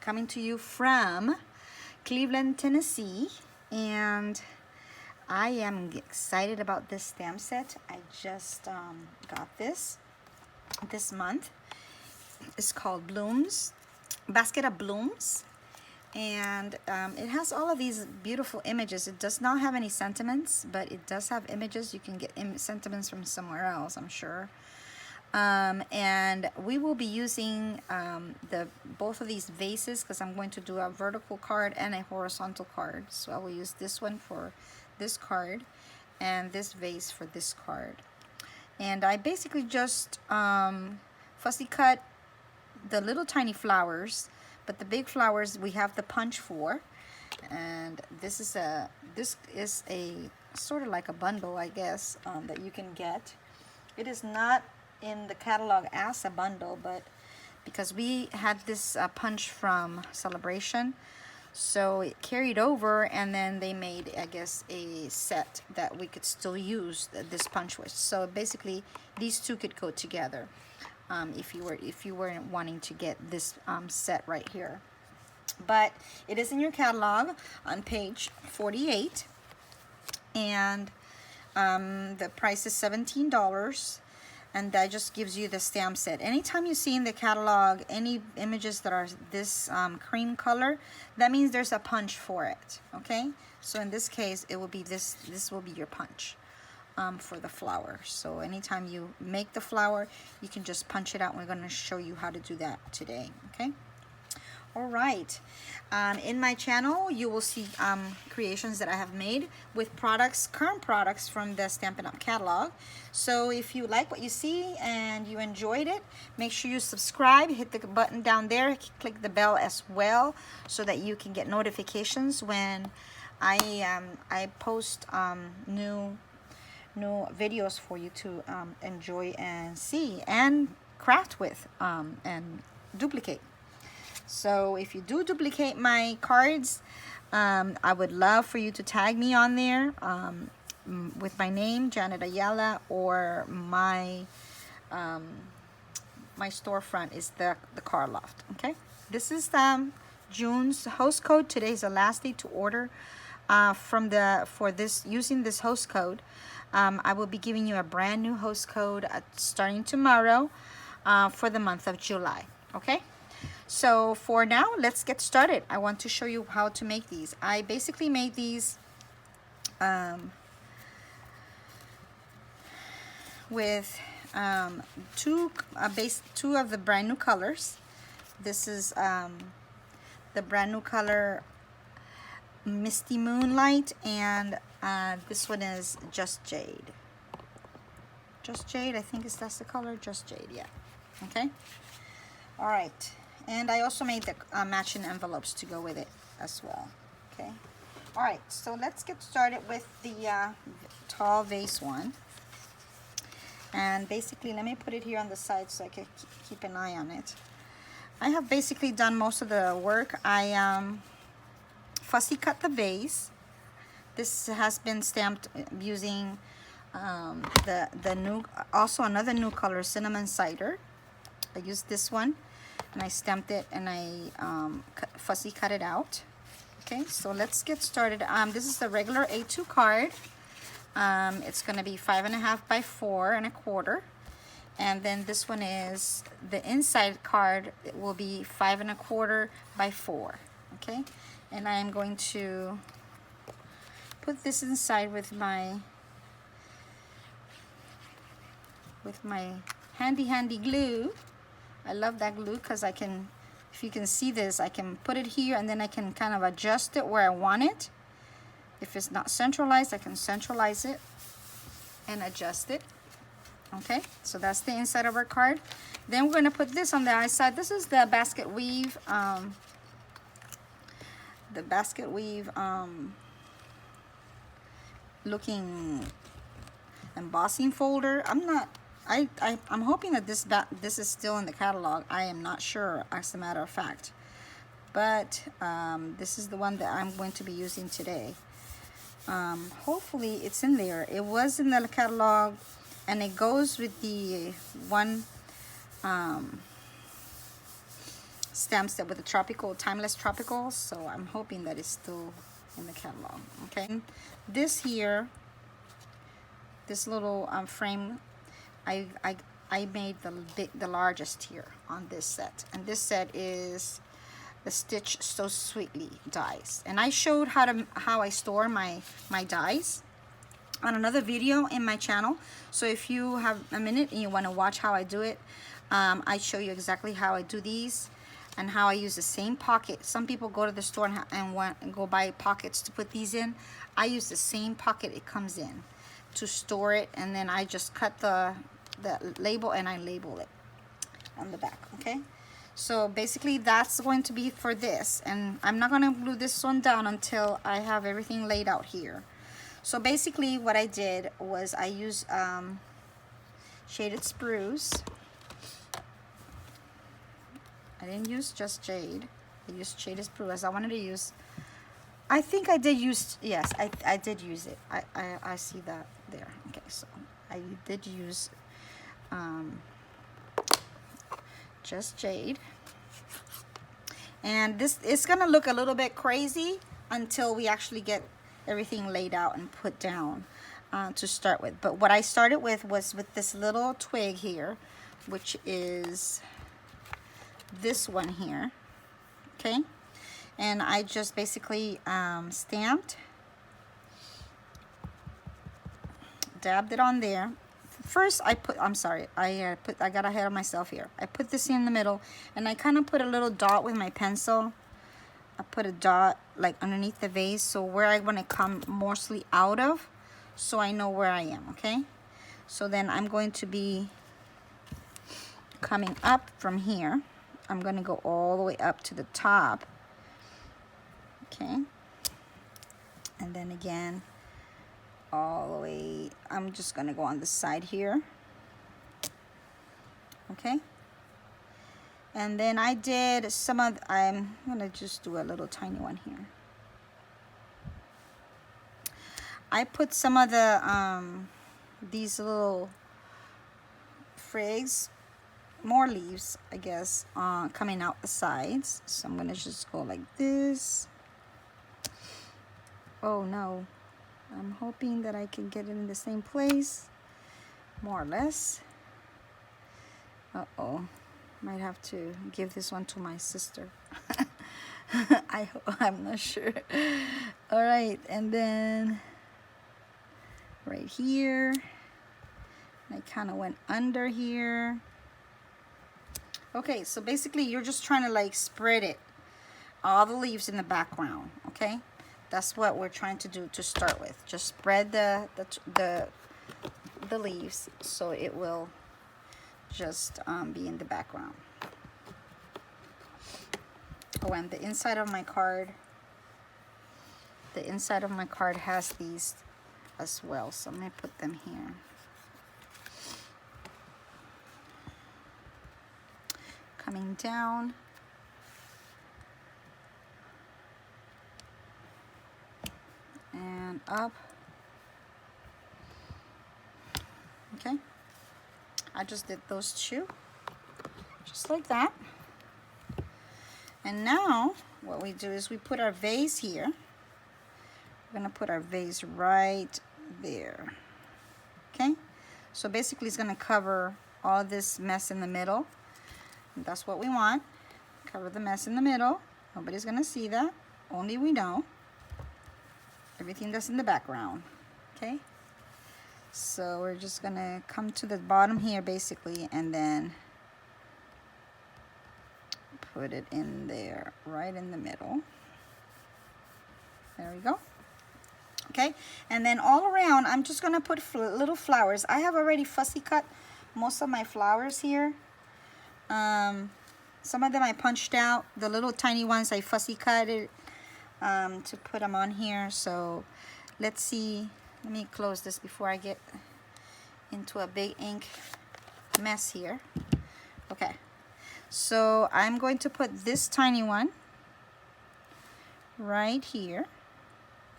coming to you from Cleveland, Tennessee, and I am excited about this stamp set. I just got this month. It's called Blooms, Basket of Blooms, and it has all of these beautiful images. It does not have any sentiments, but it does have images. You can get sentiments from somewhere else, I'm sure. And we will be using both of these vases because I'm going to do a vertical card and a horizontal card. So I will use this one for this card and this vase for this card. And I basically just fussy cut the little tiny flowers, but the big flowers we have the punch for. And this is a sort of like a bundle, I guess, that you can get. It is not in the catalog as a bundle, but because we had this punch from Celebration, so it carried over, and then they made, I guess, a set that we could still use this punch with. So basically these two could go together if you weren't wanting to get this set right here. But it is in your catalog on page 48, and the price is $17. And that just gives you the stamp set. Anytime you see in the catalog any images that are this cream color, that means there's a punch for it, okay? So in this case, it will be this will be your punch for the flower. So anytime you make the flower, you can just punch it out. We're going to show you how to do that today, okay? All right, in my channel you will see creations that I have made with products, current products from the Stampin' Up catalog. So if you like what you see and you enjoyed it, make sure you subscribe, hit the button down there, click the bell as well, so that you can get notifications when I post new videos for you to enjoy and see and craft with and duplicate. So if you do duplicate my cards, I would love for you to tag me on there with my name, Janet Ayala, or my my storefront is the Card Loft. Okay, this is June's host code. Today is the last day to order using this host code. I will be giving you a brand new host code starting tomorrow for the month of July. Okay. So for now, let's get started. I want to show you how to make these. I basically made these with two of the brand new colors. This is the brand new color Misty Moonlight, and this one is Just Jade. Just Jade, I think that's the color. Just Jade, yeah. Okay. All right. And I also made the matching envelopes to go with it as well. Okay. All right. So let's get started with the tall vase one. And basically, let me put it here on the side so I can keep an eye on it. I have basically done most of the work. I fussy cut the vase. This has been stamped using the new, also another new color, Cinnamon Cider. I used this one. And I stamped it and I fussy cut it out. Okay, so let's get started. This is the regular A2 card. It's going to be 5.5 by 4 1/4. And then this one is the inside card. It will be 5 1/4 by 4. Okay, and I am going to put this inside with my handy glue. I love that glue because I can, if you can see this, I can put it here and then I can kind of adjust it where I want it. If it's not centralized, I can centralize it and adjust it. Okay, so that's the inside of our card. Then we're going to put this on the outside. This is the basket weave, looking embossing folder. I'm hoping that this is still in the catalog. I am not sure, as a matter of fact. But this is the one that I'm going to be using today. Hopefully it's in there. It was in the catalog, and it goes with the one stamp set with the tropical, timeless tropical. So I'm hoping that it's still in the catalog. Okay, this here, this little frame, I made the largest here on this set, and this set is the Stitch So Sweetly dies, and I showed how I store my dies on another video in my channel. So if you have a minute and you want to watch how I do it, I show you exactly how I do these and how I use the same pocket. Some people go to the store and go buy pockets to put these in. I use the same pocket it comes in to store it, and then I just cut the label and I label it on the back. Okay, so basically that's going to be for this, and I'm not going to glue this one down until I have everything laid out here. So basically what I did was I used shaded spruce. I didn't use just jade. I used shaded spruce. I wanted to use, I think I did use, yes, I did use it. I see that there. Okay, so I did use just jade. And this is gonna look a little bit crazy until we actually get everything laid out and put down to start with. But what I started with was with this little twig here, which is this one here. Okay, and I just basically stamped, dabbed it on there. First I put, I'm sorry, I got ahead of myself here. I put this in the middle, and I kind of put a little dot with my pencil. I put a dot like underneath the vase, so where I want to come mostly out of, so I know where I am. Okay, so then I'm going to be coming up from here. I'm going to go all the way up to the top. Okay, and then again all the way, I'm just going to go on the side here. Okay, and then I did some of, I'm going to just do a little tiny one here. I put some of the these little frigs, more leaves I guess, coming out the sides. So I'm going to just go like this. Oh no, I'm hoping that I can get it in the same place, more or less. Uh-oh, might have to give this one to my sister. I'm not sure. All right, and then right here, I kind of went under here. Okay, so basically you're just trying to like spread it, all the leaves in the background. Okay, that's what we're trying to do to start with. Just spread the leaves so it will just be in the background. Oh, and the inside of my card, has these as well, so I'm gonna put them here. Coming down, and up. Okay, I just did those two, just like that. And now what we do is we put our vase here. We're gonna put our vase right there. Okay, so basically it's gonna cover all this mess in the middle. And that's what we want. Cover the mess in the middle. Nobody's gonna see that, only we know. Everything that's in the background. Okay, so we're just gonna come to the bottom here basically, and then put it in there, right in the middle. There we go. Okay, and then all around I'm just gonna put little flowers. I have already fussy cut most of my flowers here. Some of them I punched out. The little tiny ones I fussy cut it to put them on here. So let's see, let me close this before I get into a big ink mess here. Okay, so I'm going to put this tiny one right here,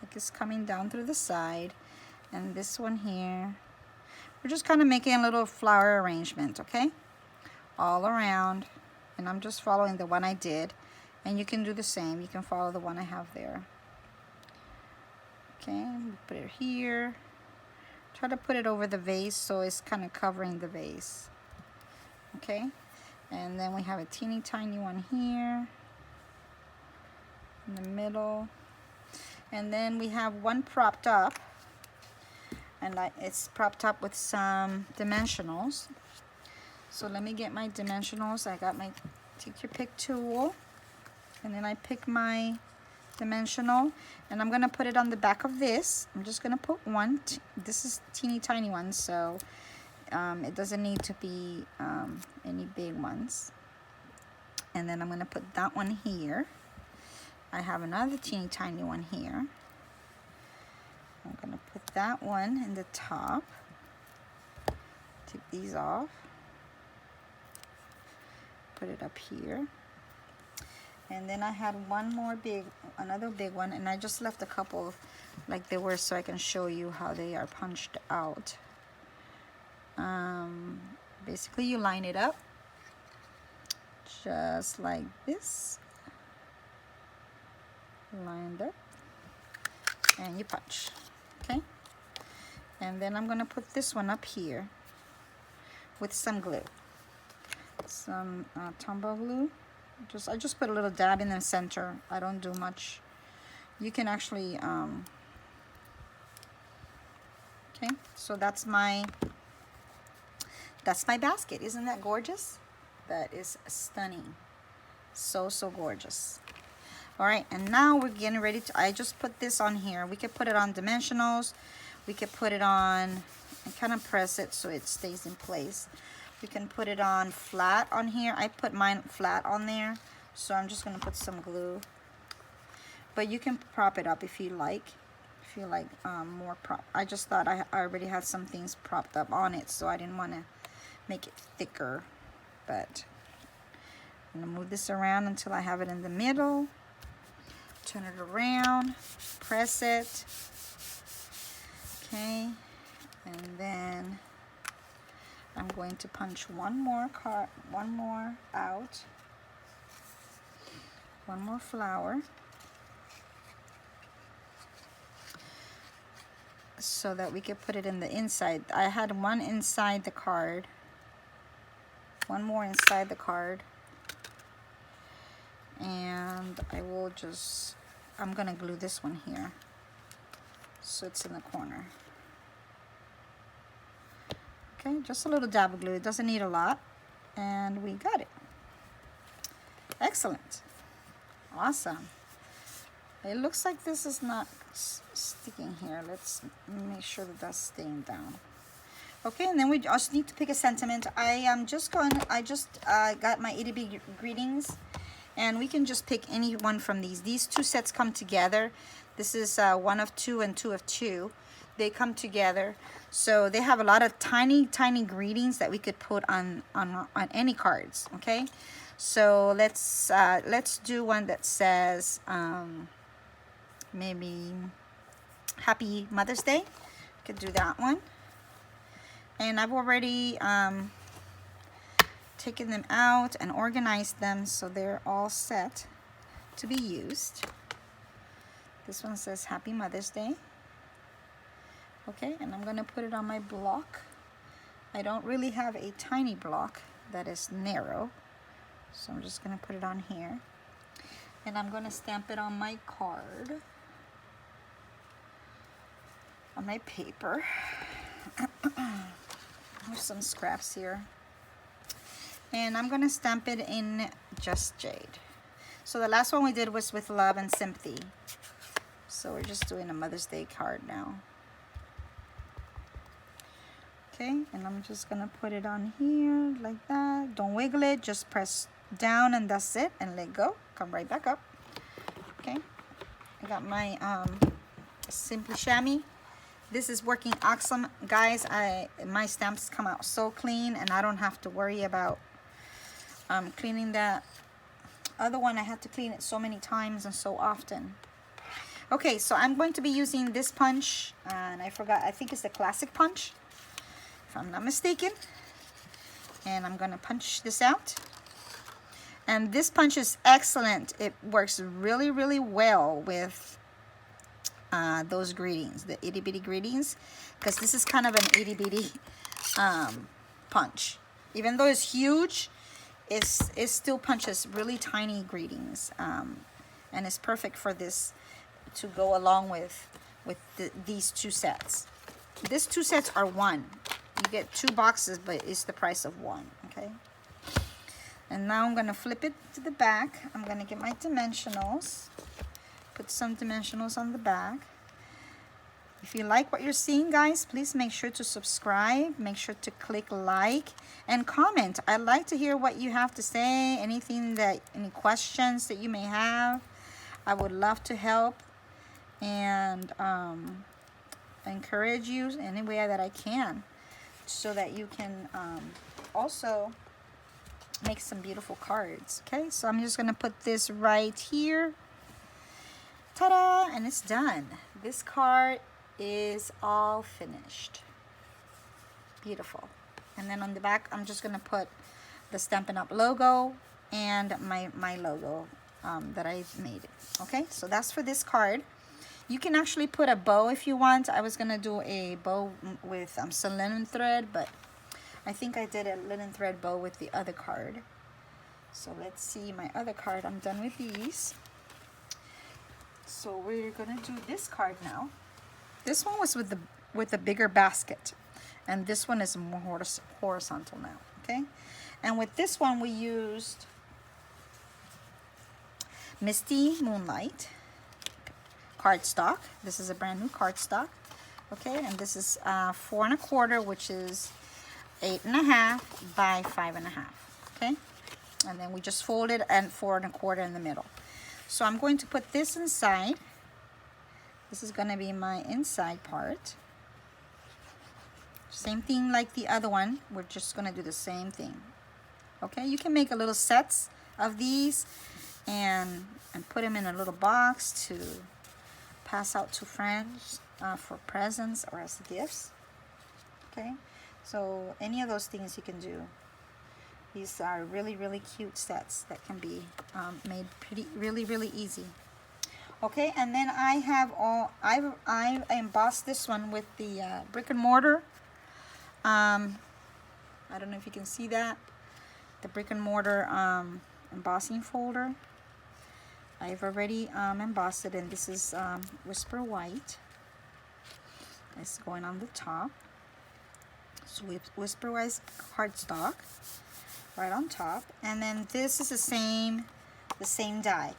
like it's coming down through the side, and this one here. We're just kind of making a little flower arrangement, okay, all around and I'm just following the one I did, and you can do the same. You can follow the one I have there. Okay, put it here. Try to put it over the vase so it's kind of covering the vase. Okay, and then we have a teeny tiny one here in the middle, and then we have one propped up, and it's propped up with some dimensionals. So let me get my dimensionals. I got my take your pick tool, and then I pick my dimensional, and I'm gonna put it on the back of this. I'm just gonna put one. This is teeny tiny one, so it doesn't need to be any big ones. And then I'm gonna put that one here. I have another teeny tiny one here. I'm gonna put that one in the top. Take these off. Put it up here. And then I had another big one, and I just left a couple like they were so I can show you how they are punched out. Basically you line it up just like this, lined up, and you punch. Okay, and then I'm gonna put this one up here with some glue, some Tombow glue. I just put a little dab in the center. I don't do much. You can actually okay, so that's my basket. Isn't that gorgeous? That is stunning. So gorgeous. All right, and now we're getting ready to, I just put this on here. We could put it on dimensionals. We could put it on and kind of press it so it stays in place. We can put it on flat on here. I put mine flat on there, so I'm just gonna put some glue. But you can prop it up if you like. If you like more prop. I just thought I already had some things propped up on it, so I didn't want to make it thicker. But I'm gonna move this around until I have it in the middle. Turn it around, press it. Okay, and then I'm going to punch one more out, one more flower, so that we could put it in the inside. I had one inside the card, one more inside the card, and I'm gonna glue this one here so it's in the corner. Okay, just a little dab of glue. It doesn't need a lot. And we got it. Excellent. Awesome. It looks like this is not sticking here. Let's make sure that that's staying down. Okay, and then we just need to pick a sentiment. I got my ITTY greetings, and we can just pick any one from these. These two sets come together. This is 1 of 2 and 2 of 2. They come together, so they have a lot of tiny greetings that we could put on any cards. Okay, so let's do one that says maybe Happy Mother's Day. We could do that one. And I've already taken them out and organized them so they're all set to be used. This one says Happy Mother's Day. Okay, and I'm gonna put it on my block. I don't really have a tiny block that is narrow, so I'm just gonna put it on here. And I'm gonna stamp it on my card, on my paper. There's some scraps here. And I'm gonna stamp it in Just Jade. So the last one we did was with Love and Sympathy. So we're just doing a Mother's Day card now. Okay, and I'm just gonna put it on here like that. Don't wiggle it, just press down and that's it, and let go. Come right back up. Okay, I got my Simply Chamois. This is working awesome, guys. My stamps come out so clean, and I don't have to worry about cleaning that other one. I had to clean it so many times and so often. Okay, so I'm going to be using this punch, and I forgot, I think it's the classic punch, if I'm not mistaken. And I'm gonna punch this out. And this punch is excellent. It works really, really well with those greetings, the itty bitty greetings, because this is kind of an itty bitty punch. Even though it's huge, it still punches really tiny greetings, and it's perfect for this to go along with these two sets. These two sets are one. You get 2 boxes, but it's the price of 1. Okay. And now I'm gonna flip it to the back. I'm gonna get my dimensionals. Put some dimensionals on the back. If you like what you're seeing, guys, please make sure to subscribe. Make sure to click like and comment. I'd like to hear what you have to say. Any questions that you may have. I would love to help and encourage you any way that I can, so that you can also make some beautiful cards. Okay, so I'm just gonna put this right here. Ta-da! And it's done. This card is all finished. Beautiful. And then on the back, I'm just gonna put the Stampin' Up logo and my logo that I made. Okay, so that's for this card. You can actually put a bow if you want. I was gonna do a bow with some linen thread, but I think I did a linen thread bow with the other card. So let's see my other card. I'm done with these. So we're gonna do this card now. This one was with the bigger basket, and this one is more horizontal now. Okay, and with this one we used MISTY Moonlight cardstock. This is a brand new cardstock. Okay, and this is 4 1/4, which is 8 1/2 by 5 1/2. Okay, and then we just folded and 4 1/4 in the middle. So I'm going to put this inside. This is going to be my inside part. Same thing like the other one. We're just going to do the same thing. Okay, you can make a little sets of these and put them in a little box to pass out to friends for presents or as gifts. Okay, so any of those things you can do. These are really, really cute sets that can be made really easy. Okay, and then I have I embossed this one with the brick and mortar. I don't know if you can see that, the brick and mortar embossing folder. I've already embossed it, and this is Whisper White. It's going on the top. So Whisper White cardstock right on top, and then this is the same die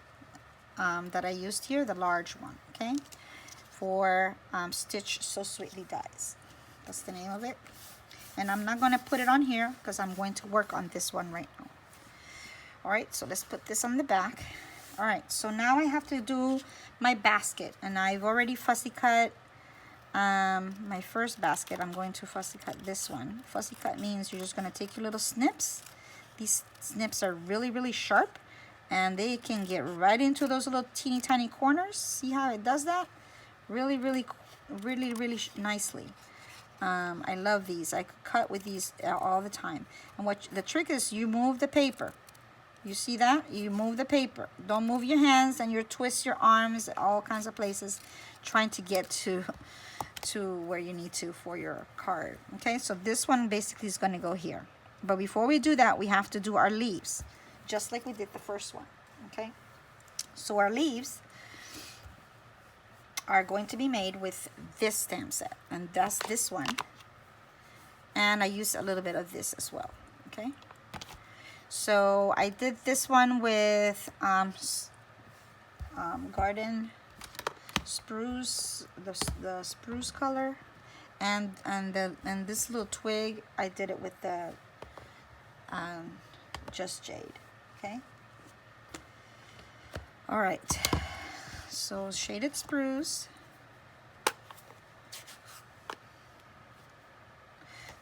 that I used here, the large one. Okay, for Stitch So Sweetly dies. That's the name of it. And I'm not going to put it on here because I'm going to work on this one right now. All right, so let's put this on the back. All right, so now I have to do my basket, and I've already fussy cut my first basket. I'm going to fussy cut this one. Fussy cut means you're just going to take your little snips. These snips are really sharp, and they can get right into those little teeny tiny corners. See how it does that? Really nicely. I love these. I cut with these all the time. And what the trick is, you move the paper. You see that? You move the paper. Don't move your hands, and you twist your arms all kinds of places trying to get to where you need to for your card. Okay, so this one basically is going to go here. But before we do that, we have to do our leaves, just like we did the first one. Okay, so our leaves are going to be made with this stamp set, and that's this one. And I used a little bit of this as well. Okay, so I did this one with garden spruce, the spruce color, and this little twig I did it with the just jade. Okay, all right, so shaded spruce.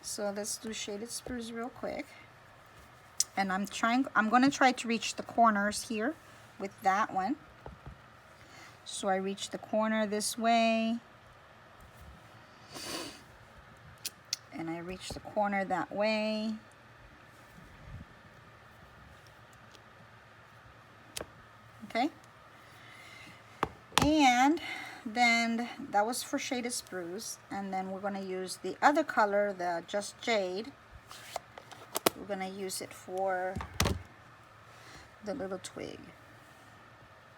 So let's do shaded spruce real quick. And I'm going to try to reach the corners here with that one. So I reach the corner this way. And I reach the corner that way. Okay, and then that was for shaded spruce, and then we're going to use the other color, the just jade. We're going to use it for the little twig.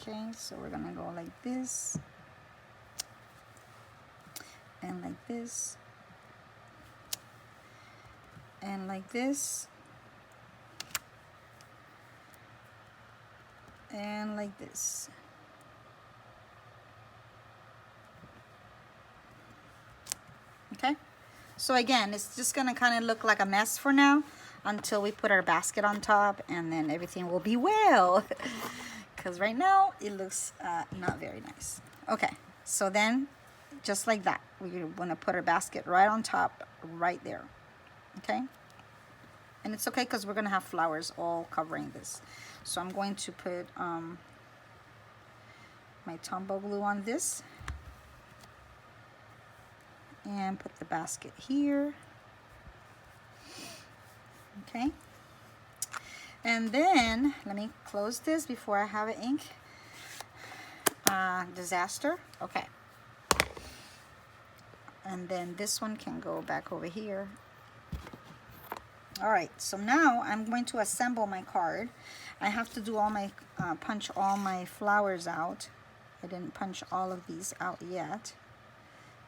Okay, so we're going to go like this and like this and like this and like this. Okay, so again, it's just gonna kind of look like a mess for now until we put our basket on top, and then everything will be well. Because right now it looks not very nice. Okay, so then just like that, we're gonna put our basket right on top, right there. Okay, and it's okay because we're gonna have flowers all covering this. So I'm going to put my Tombow glue on this and put the basket here. Okay, and then let me close this before I have an ink disaster. Okay, and then this one can go back over here. All right, so now I'm going to assemble my card. I have to do all my punch all my flowers out. I didn't punch all of these out yet,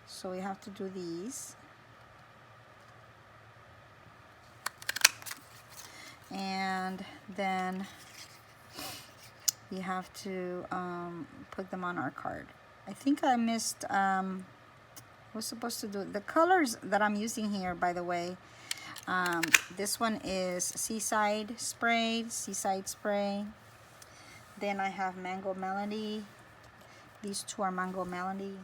so we have to do these. And then we have to put them on our card. I think I missed, I was supposed to do the colors that I'm using here, by the way. This one is Seaside Spray, Seaside Spray. Then I have Mango Melody. These two are Mango Melody.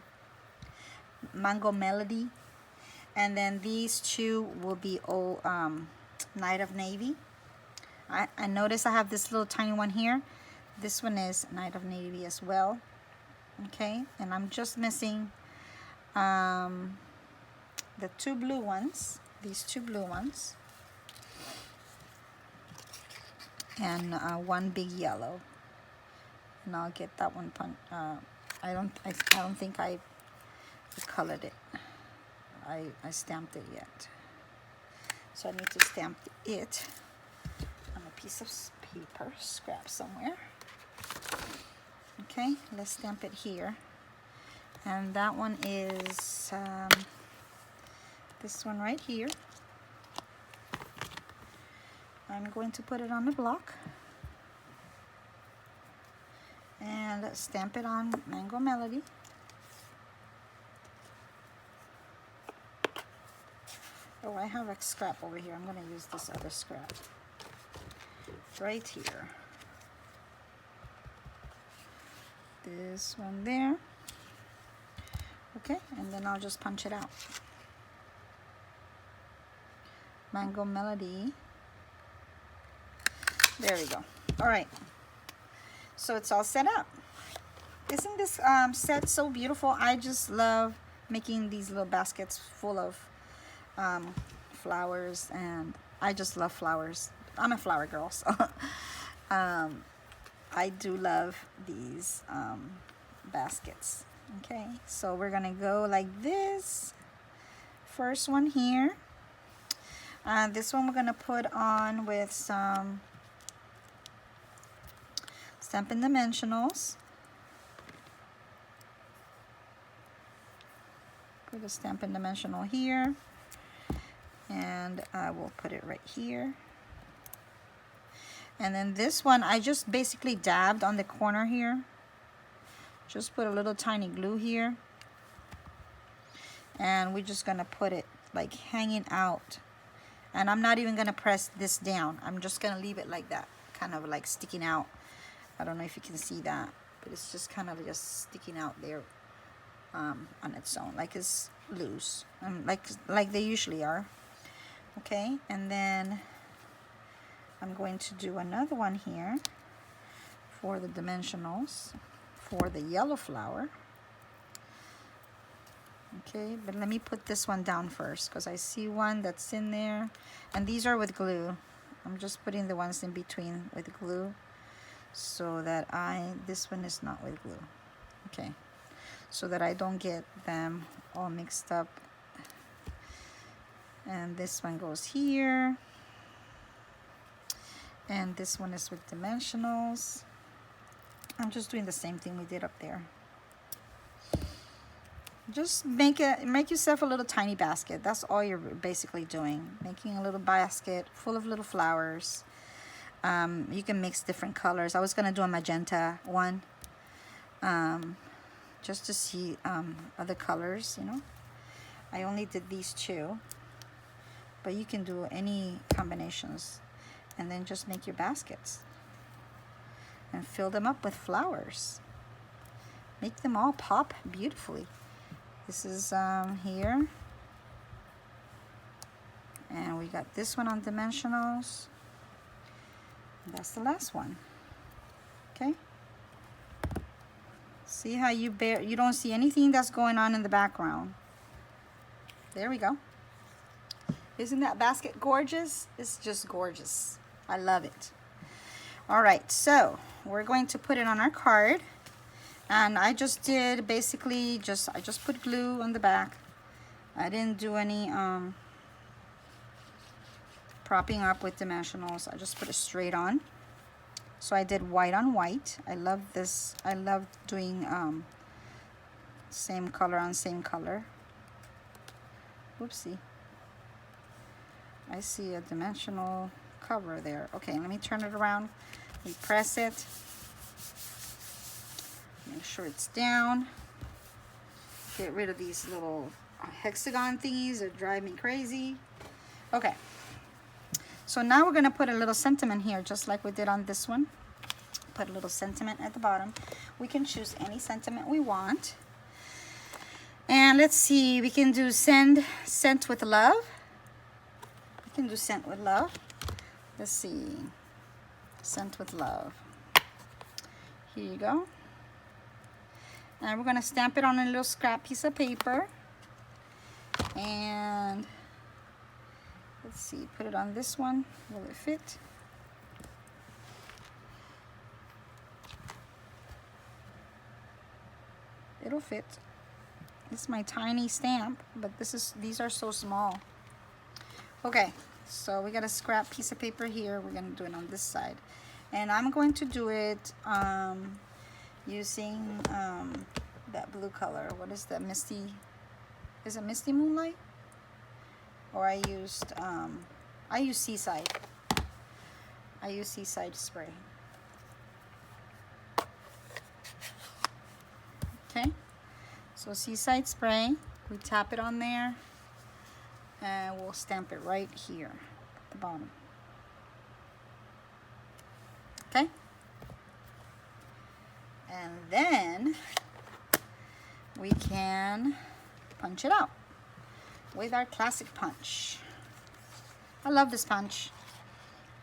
And then these two will be all Night of Navy. I notice I have this little tiny one here. This one is Night of Navy as well. Okay, and I'm just missing the two blue ones. These two blue ones. And one big yellow. And I'll get that one I don't think I colored it. I stamped it yet. So I need to stamp it on a piece of paper, scrap somewhere. Okay, let's stamp it here. And that one is this one right here. I'm going to put it on the block and stamp it on Mango Melody. Oh, I have a scrap over here. I'm going to use this other scrap right here. This one there. Okay, and then I'll just punch it out. Mango Melody. There we go. All right, so it's all set up. Isn't this set so beautiful? I just love making these little baskets full of flowers, and I just love flowers. I'm a flower girl, so I do love these baskets. Okay, so we're gonna go like this. First one here. This one we're gonna put on with some Stampin' Dimensionals. Put a Stampin' Dimensional here, and I will put it right here. And then this one, I just basically dabbed on the corner here. Just put a little tiny glue here. And we're just gonna put it like hanging out. And I'm not even gonna press this down. I'm just gonna leave it like that, kind of like sticking out. I don't know if you can see that, but it's just kind of just sticking out there on its own, like it's loose, like they usually are. Okay, and then I'm going to do another one here for the dimensionals for the yellow flower. Okay, but let me put this one down first because I see one that's in there, and these are with glue. I'm just putting the ones in between with glue so that this one is not with glue. Okay, so that I don't get them all mixed up. And this one goes here, and this one is with dimensionals. I'm just doing the same thing we did up there. Just make yourself a little tiny basket. That's all you're basically doing. Making a little basket full of little flowers. You can mix different colors. I was gonna do a magenta one, just to see other colors, you know. I only did these two, but you can do any combinations, and then just make your baskets and fill them up with flowers. Make them all pop beautifully. This is here, and we got this one on dimensionals. And that's the last one. Okay. See how you don't see anything that's going on in the background. There we go. Isn't that basket gorgeous? It's just gorgeous. I love it. All right, so we're going to put it on our card. And I just did basically I just put glue on the back. I didn't do any propping up with dimensionals. I just put it straight on. So I did white on white. I love this. I love doing same color on same color. Whoopsie. I see a dimensional cover there. Okay, let me turn it around. We press it. Make sure it's down. Get rid of these little hexagon thingies that drive me crazy. Okay. So now we're gonna put a little sentiment here, just like we did on this one. Put a little sentiment at the bottom. We can choose any sentiment we want. And let's see, we can do sent with love. We can do sent with love. Let's see, sent with love. Here you go. And we're gonna stamp it on a little scrap piece of paper. And let's see, put it on this one. Will it fit? It'll fit. It's my tiny stamp, but these are so small. Okay, so we got a scrap piece of paper here. We're gonna do it on this side. And I'm going to do it using that blue color. What is that? Misty? Is it Misty Moonlight? Or I used Seaside. I use Seaside spray. Okay, so Seaside spray. We tap it on there, and we'll stamp it right here at the bottom. Okay. And then we can punch it out with our classic punch. I love this punch.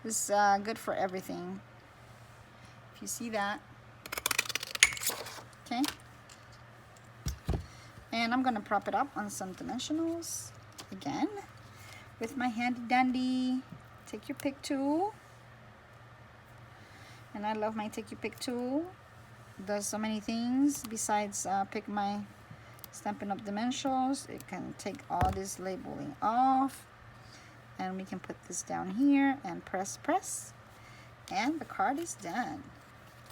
It's good for everything. If you see that. Okay. And I'm gonna prop it up on some dimensionals again with my handy dandy take your pick tool. And I love my take your pick tool. It does so many things besides pick my Stampin' Up dimensionals. It can take all this labeling off, and we can put this down here and press, and the card is done.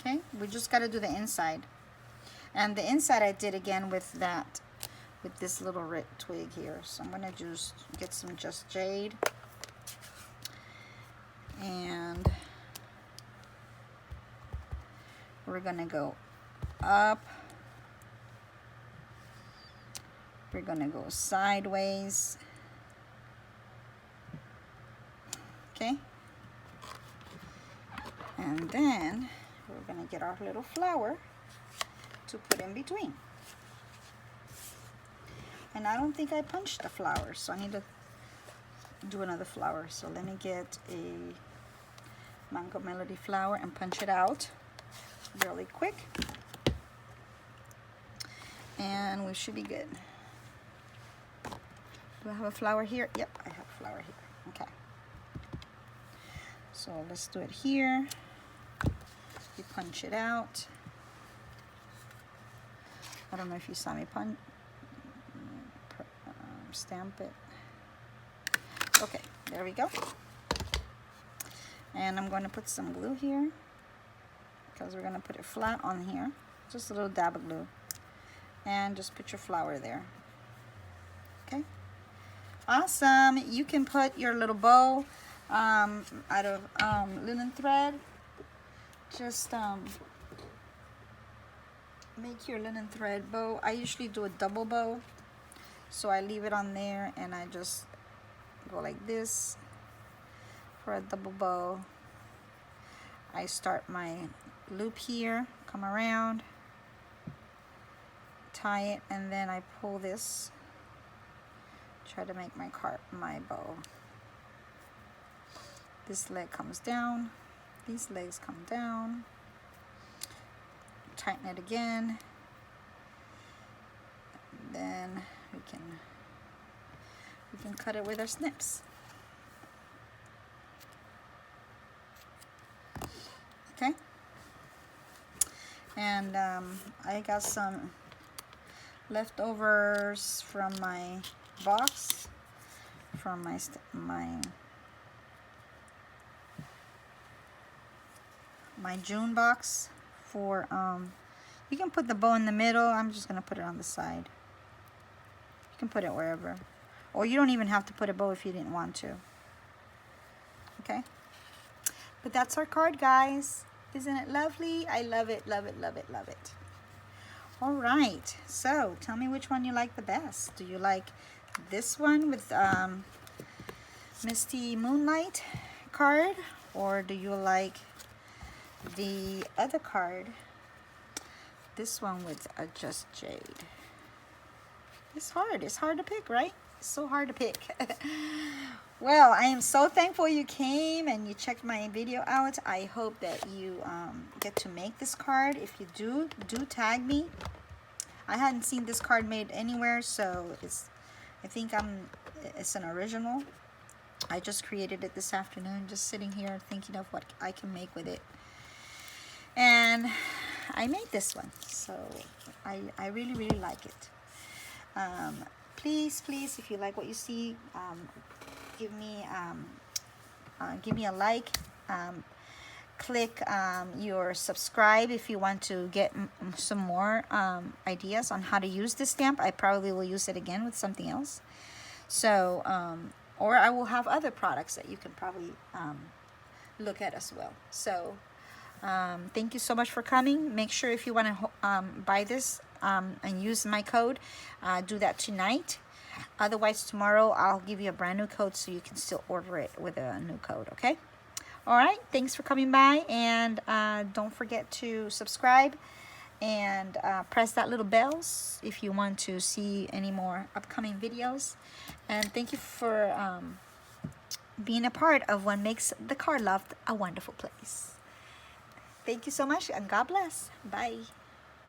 Okay, we just got to do the inside, and the inside I did again with this little red twig here. So I'm gonna just get some Just Jade, and we're gonna go up. We're gonna go sideways. Okay. And then we're gonna get our little flower to put in between. And I don't think I punched the flower, so I need to do another flower. So let me get a Mango Melody flower and punch it out really quick. And we should be good. Do I have a flower here? Yep, I have a flower here. Okay. So let's do it here. You punch it out. I don't know if you saw me stamp it. Okay, there we go. And I'm going to put some glue here because we're going to put it flat on here. Just a little dab of glue. And just put your flower there. Okay. Awesome. You can put your little bow out of linen thread. Just make your linen thread bow. I usually do a double bow. So I leave it on there and I just go like this for a double bow. I start my loop here, come around, tie it, and then I pull this, try to make my bow. This leg comes down, these legs come down, tighten it again, then we can cut it with our snips. Okay, and I got some leftovers from my box, from my June box. For you can put the bow in the middle. I'm just gonna put it on the side. You can put it wherever, or you don't even have to put a bow if you didn't want to. Okay, but that's our card, guys. Isn't it lovely? I love it, love it, love it, love it. All right, so tell me which one you like the best. Do you like this one with Misty Moonlight card, or do you like the other card, this one with just Jade? It's hard to pick, right? It's so hard to pick. Well, I am so thankful you came and you checked my video out. I hope that you get to make this card. If you do tag me. I hadn't seen this card made anywhere, so I think it's an original. I just created it this afternoon, just sitting here thinking of what I can make with it. And I made this one, so I really, really like it. Please, if you like what you see, give me a like. Click your subscribe if you want to get some more ideas on how to use this stamp. I probably will use it again with something else. So, or I will have other products that you can probably look at as well. So, thank you so much for coming. Make sure if you want to buy this and use my code, do that tonight. Otherwise, tomorrow I'll give you a brand new code so you can still order it with a new code, okay? All right, thanks for coming by, and don't forget to subscribe and press that little bells if you want to see any more upcoming videos. And thank you for being a part of what makes the Card Loft a wonderful place. Thank you so much, and God bless. Bye.